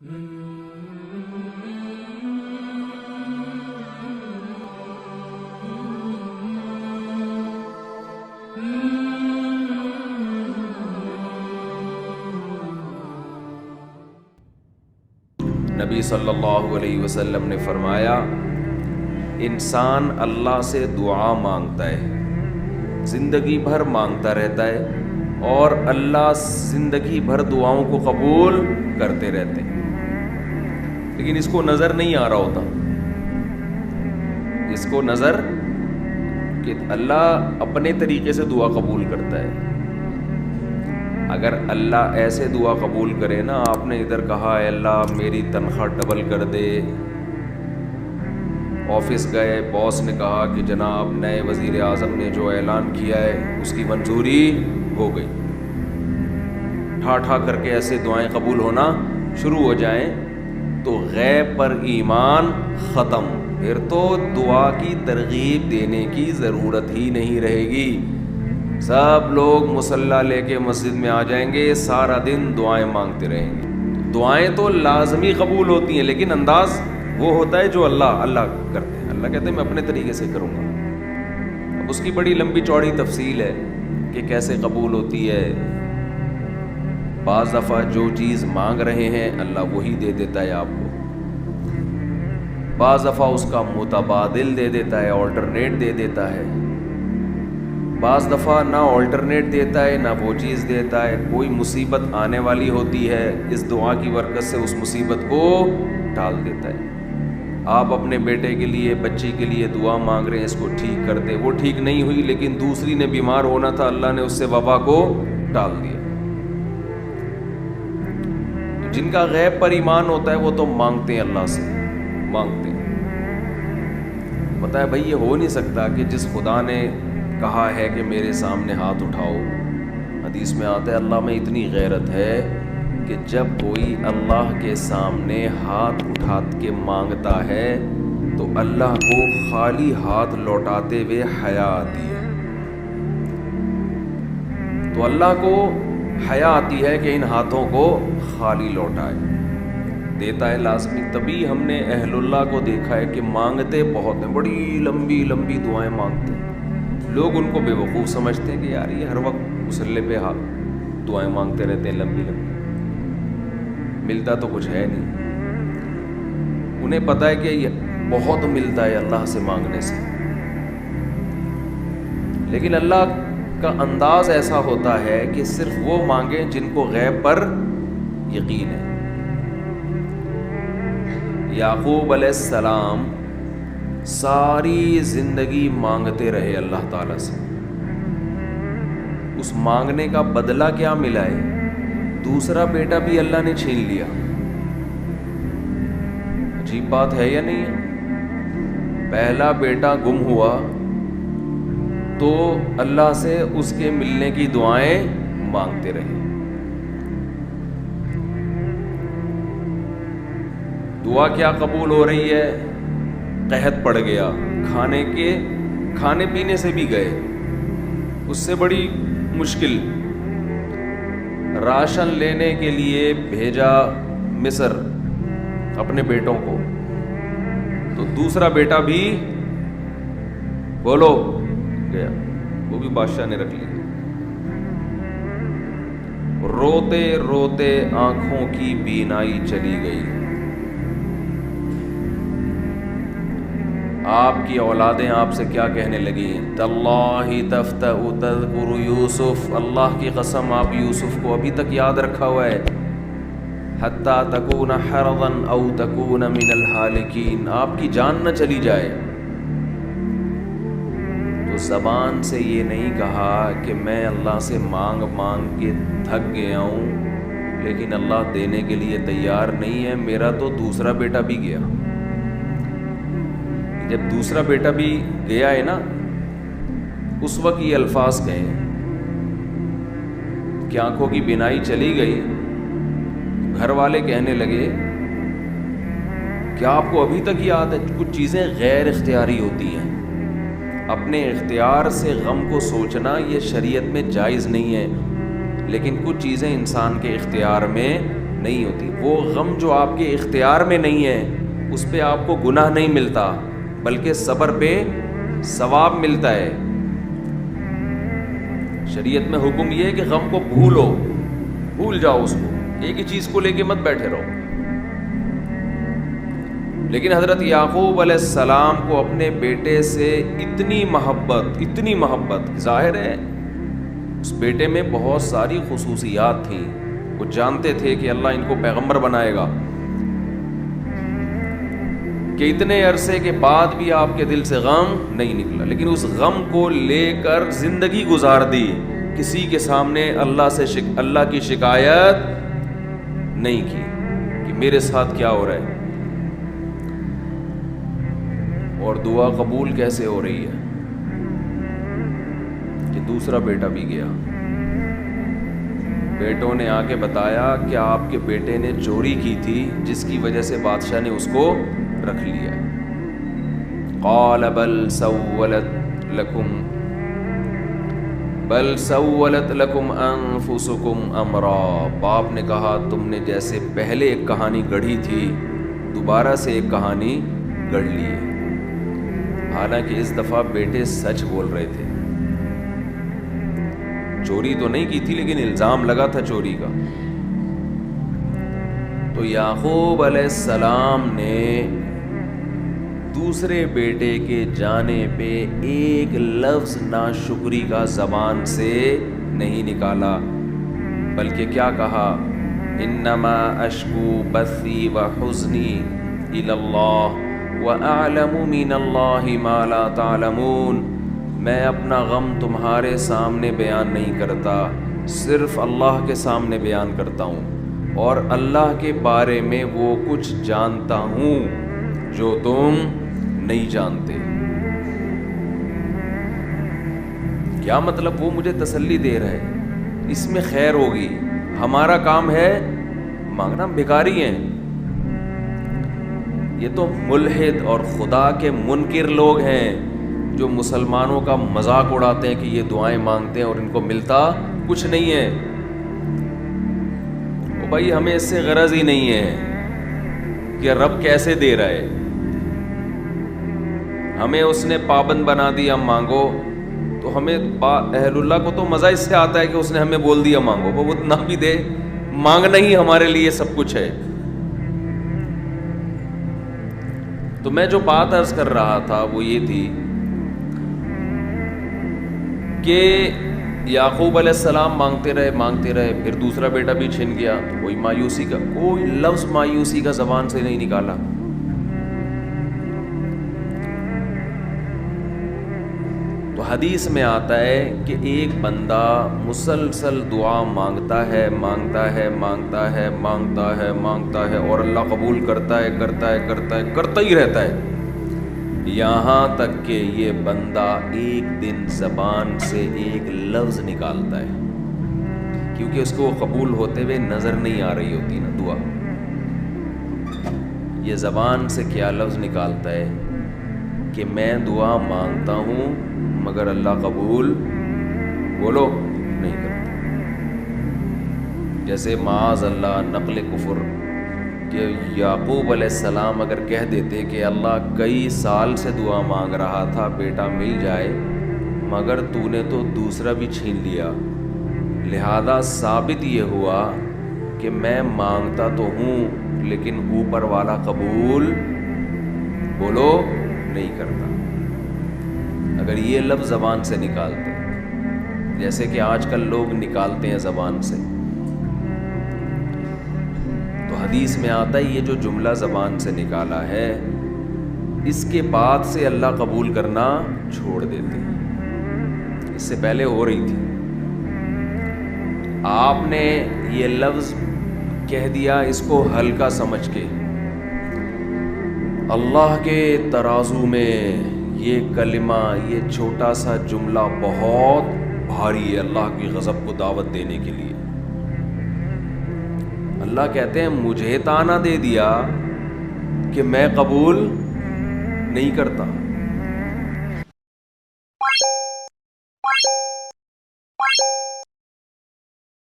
نبی صلی اللہ علیہ وسلم نے فرمایا، انسان اللہ سے دعا مانگتا ہے، زندگی بھر مانگتا رہتا ہے، اور اللہ زندگی بھر دعاؤں کو قبول کرتے رہتے ہیں، لیکن اس کو نظر نہیں آ رہا ہوتا، اس کو نظر کہ اللہ اپنے طریقے سے دعا قبول کرتا ہے۔ اگر اللہ ایسے دعا قبول کرے نا، آپ نے ادھر کہا اے اللہ میری تنخواہ ڈبل کر دے، آفس گئے، باس نے کہا کہ جناب نئے وزیر اعظم نے جو اعلان کیا ہے اس کی منظوری ہو گئی، ٹھا ٹھا کر کے ایسے دعائیں قبول ہونا شروع ہو جائیں تو غیب پر ایمان ختم، پھر تو دعا کی ترغیب دینے کی ضرورت ہی نہیں رہے گی۔ سب لوگ مصلی لے کے مسجد میں آ جائیں گے، سارا دن دعائیں مانگتے رہیں گے۔ دعائیں تو لازمی قبول ہوتی ہیں، لیکن انداز وہ ہوتا ہے جو اللہ کرتے ہیں۔ اللہ کہتے ہیں میں اپنے طریقے سے کروں گا۔ اب اس کی بڑی لمبی چوڑی تفصیل ہے کہ کیسے قبول ہوتی ہے۔ بعض دفعہ جو چیز مانگ رہے ہیں اللہ وہی دے دیتا ہے آپ کو، بعض دفعہ اس کا متبادل دے دیتا ہے، آلٹرنیٹ دے دیتا ہے، بعض دفعہ نہ آلٹرنیٹ دیتا ہے نہ وہ چیز دیتا ہے۔ کوئی مصیبت آنے والی ہوتی ہے، اس دعا کی برکت سے اس مصیبت کو ٹال دیتا ہے۔ آپ اپنے بیٹے کے لیے، بچی کے لیے دعا مانگ رہے ہیں اس کو ٹھیک کر دے، وہ ٹھیک نہیں ہوئی لیکن دوسری نے بیمار ہونا تھا، اللہ نے اس سے وبا کو ٹال دیا۔ جن کا غیب پر ایمان ہوتا ہے وہ تو مانگتے ہیں، اللہ سے مانگتے ہیں۔ پتہ ہے بھائی یہ ہو نہیں سکتا کہ جس خدا نے کہا ہے کہ میرے سامنے ہاتھ اٹھاؤ، حدیث میں آتا ہے اللہ میں اتنی غیرت ہے کہ جب کوئی اللہ کے سامنے ہاتھ اٹھا کے مانگتا ہے تو اللہ کو خالی ہاتھ لوٹاتے ہوئے حیا آتی ہے، تو اللہ کو حیا آتی ہے کہ ان ہاتھوں کو خالی لوٹائے، دیتا ہے لازمی۔ تبھی ہم نے اہل اللہ کو دیکھا ہے کہ مانگتے بہت ہیں، بڑی لمبی لمبی دعائیں مانگتے ہیں۔ لوگ ان کو بے وقوف سمجھتے ہیں کہ یار یہ ہر وقت مصلی پہ دعائیں مانگتے رہتے ہیں لمبی لمبی، ملتا تو کچھ ہے نہیں۔ انہیں پتہ ہے کہ یہ بہت ملتا ہے اللہ سے مانگنے سے، لیکن اللہ کا انداز ایسا ہوتا ہے کہ صرف وہ مانگیں جن کو غیب پر یقین ہے۔ یعقوب علیہ السلام ساری زندگی مانگتے رہے اللہ تعالیٰ سے، اس مانگنے کا بدلہ کیا ملا ہے؟ دوسرا بیٹا بھی اللہ نے چھین لیا۔ عجیب بات ہے یا نہیں ہے؟ پہلا بیٹا گم ہوا تو اللہ سے اس کے ملنے کی دعائیں مانگتے رہے۔ دعا کیا قبول ہو رہی ہے؟ قحط پڑ گیا، کھانے پینے سے بھی گئے، اس سے بڑی مشکل، راشن لینے کے لیے بھیجا مصر اپنے بیٹوں کو، تو دوسرا بیٹا بھی بولو گیا، وہ بھی بادشاہ نے رکھ لیا۔ روتے روتے آنکھوں کی بینائی چلی گئی۔ آپ کی اولادیں آپ سے کیا کہنے لگی؟ تاللہ تفتأ تذکر یوسف، اللہ کی قسم آپ یوسف کو ابھی تک یاد رکھا ہوا ہے، حتی تکون حرضا او تکون من الہالکین، آپ کی جان نہ چلی جائے۔ تو زبان سے یہ نہیں کہا کہ میں اللہ سے مانگ مانگ کے تھک گیا ہوں لیکن اللہ دینے کے لیے تیار نہیں ہے، میرا تو دوسرا بیٹا بھی گیا۔ جب دوسرا بیٹا بھی گیا ہے نا، اس وقت یہ الفاظ کہیں کہ آنکھوں کی بینائی چلی گئی، گھر والے کہنے لگے کیا آپ کو ابھی تک یاد ہے؟ کچھ چیزیں غیر اختیاری ہوتی ہیں، اپنے اختیار سے غم کو سوچنا یہ شریعت میں جائز نہیں ہے، لیکن کچھ چیزیں انسان کے اختیار میں نہیں ہوتی. وہ غم جو آپ کے اختیار میں نہیں ہے اس پہ آپ کو گناہ نہیں ملتا بلکہ صبر پہ ثواب ملتا ہے. شریعت میں حکم یہ ہے کہ غم کو بھول جاؤ، اس کو ایک ہی چیز کو لے کے مت بیٹھے رہو. لیکن حضرت یعقوب علیہ السلام کو اپنے بیٹے سے اتنی محبت ظاہر ہے اس بیٹے میں بہت ساری خصوصیات تھیں. وہ جانتے تھے کہ اللہ ان کو پیغمبر بنائے گا، کہ اتنے عرصے کے بعد بھی آپ کے دل سے غم نہیں نکلا، لیکن اس غم کو لے کر زندگی گزار دی. کسی کے سامنے اللہ کی شکایت نہیں کی کہ میرے ساتھ کیا ہو رہا ہے. اور دعا قبول کیسے ہو رہی ہے کہ دوسرا بیٹا بھی گیا. بیٹوں نے آ کے بتایا کہ آپ کے بیٹے نے چوری کی تھی جس کی وجہ سے بادشاہ نے اس کو رکھ لیا. قال بل سولت لکم انفسکم امرا. باپ نے کہا تم نے جیسے پہلے ایک کہانی گڑھی تھی دوبارہ سے ایک کہانی گڑھ لی ہے. حالانکہ اس دفعہ بیٹے سچ بول رہے تھے، چوری تو نہیں کی تھی لیکن الزام لگا تھا چوری کا. تو یعقوب علیہ السلام نے دوسرے بیٹے کے جانے پہ ایک لفظ ناشکری کا زبان سے نہیں نکالا، بلکہ کیا کہا؟ انما اشکو بثی وحزنی الی اللہ وَأَعْلَمُ مِنَ اللَّهِ مَا لَا تَعْلَمُونَ. میں اپنا غم تمہارے سامنے بیان نہیں کرتا، صرف اللہ کے سامنے بیان کرتا ہوں، اور اللہ کے بارے میں وہ کچھ جانتا ہوں جو تم نہیں جانتے. کیا مطلب؟ وہ مجھے تسلی دے رہا ہے، اس میں خیر ہوگی. ہمارا کام ہے مانگنا، بھکاری ہیں. یہ تو ملحد اور خدا کے منکر لوگ ہیں جو مسلمانوں کا مذاق اڑاتے ہیں کہ یہ دعائیں مانگتے ہیں اور ان کو ملتا کچھ نہیں ہے. او بھائی ہمیں اس سے غرض ہی نہیں ہے کہ رب کیسے دے رہا ہے. ہمیں اس نے پابند بنا دیا مانگو، تو ہمیں اہل اللہ کو تو مزہ اس سے آتا ہے کہ اس نے ہمیں بول دیا مانگو، وہ نہ بھی دے، مانگنا ہی ہمارے لیے سب کچھ ہے. تو میں جو بات عرض کر رہا تھا وہ یہ تھی کہ یعقوب علیہ السلام مانگتے رہے، پھر دوسرا بیٹا بھی چھن گیا. تو کوئی لفظ مایوسی کا زبان سے نہیں نکالا. تو حدیث میں آتا ہے کہ ایک بندہ مسلسل دعا مانگتا ہے اور اللہ قبول کرتا ہی رہتا ہے، یہاں تک کہ یہ بندہ ایک دن زبان سے ایک لفظ نکالتا ہے، کیونکہ اس کو قبول ہوتے ہوئے نظر نہیں آ رہی ہوتی نا دعا. یہ زبان سے کیا لفظ نکالتا ہے کہ میں دعا مانگتا ہوں مگر اللہ قبول بولو نہیں کرتا. جیسے معاذ اللہ نقل کفر کہ یعقوب علیہ السلام اگر کہہ دیتے کہ اللہ کئی سال سے دعا مانگ رہا تھا بیٹا مل جائے مگر تو نے تو دوسرا بھی چھین لیا، لہذا ثابت یہ ہوا کہ میں مانگتا تو ہوں لیکن اوپر والا قبول بولو نہیں کرتا. اگر یہ لفظ زبان سے نکالتے جیسے کہ آج کل لوگ نکالتے ہیں زبان سے، تو حدیث میں آتا ہے یہ جو جملہ زبان سے نکالا ہے اس کے بعد سے اللہ قبول کرنا چھوڑ دیتے ہیں. اس سے پہلے ہو رہی تھی، آپ نے یہ لفظ کہہ دیا اس کو ہلکا سمجھ کے. اللہ کے ترازو میں یہ کلمہ، یہ چھوٹا سا جملہ بہت بھاری ہے اللہ کی غضب کو دعوت دینے کے لیے. اللہ کہتے ہیں مجھے تانا دے دیا کہ میں قبول نہیں کرتا.